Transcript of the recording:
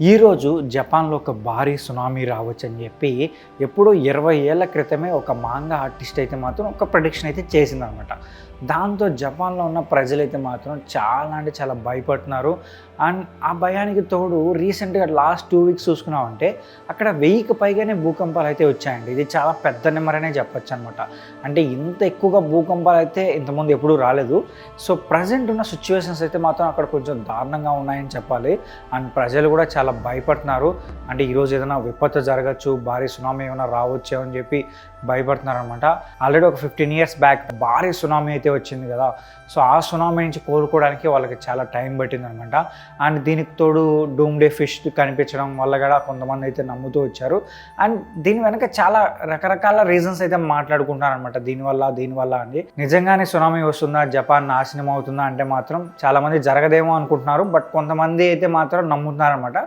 ఈరోజు జపాన్లో ఒక భారీ సునామీ రావచ్చని చెప్పి ఎప్పుడో 20 ఏళ్ల క్రితమే ఒక మాంగా ఆర్టిస్ట్ అయితే మాత్రం ఒక ప్రెడిక్షన్ అయితే చేసిందనమాట. దాంతో జపాన్లో ఉన్న ప్రజలైతే మాత్రం చాలా అంటే చాలా భయపడుతున్నారు. అండ్ ఆ భయానికి తోడు రీసెంట్గా లాస్ట్ 2 వీక్స్ చూసుకున్నామంటే అక్కడ 1000కి పైగానే భూకంపాలు అయితే వచ్చాయండి. ఇది చాలా పెద్ద నెంబర్ అనే చెప్పొచ్చు అనమాట. అంటే ఇంత ఎక్కువగా భూకంపాలు అయితే ఇంతకుముందు ఎప్పుడూ రాలేదు. సో ప్రజెంట్ ఉన్న సిచ్యువేషన్స్ అయితే మాత్రం అక్కడ కొంచెం దారుణంగా ఉన్నాయని చెప్పాలి. అండ్ ప్రజలు కూడా చాలా భయపడుతున్నారు. అంటే ఈరోజు ఏదైనా విపత్తు జరగచ్చు, భారీ సునామీ ఏమైనా రావచ్చు అని చెప్పి భయపడుతున్నారు అనమాట. ఆల్రెడీ ఒక 15 years బ్యాక్ భారీ సునామీ అయితే వచ్చింది కదా. సో ఆ సునామీ నుంచి కోలుకోవడానికి వాళ్ళకి చాలా టైం పట్టిందనమాట. అండ్ దీనికి తోడు డూమ్డే ఫిష్ కనిపించడం వల్ల కూడా కొంతమంది అయితే నమ్ముతూ వచ్చారు. అండ్ దీని వెనక చాలా రకరకాల రీజన్స్ అయితే మాట్లాడుకుంటున్నారు అనమాట. దీనివల్ల అండి నిజంగానే సునామీ వస్తుందా, జపాన్ నాశనం అవుతుందా అంటే మాత్రం చాలామంది జరగదేమో అనుకుంటున్నారు. బట్ కొంతమంది అయితే మాత్రం నమ్ముతున్నారు అనమాట.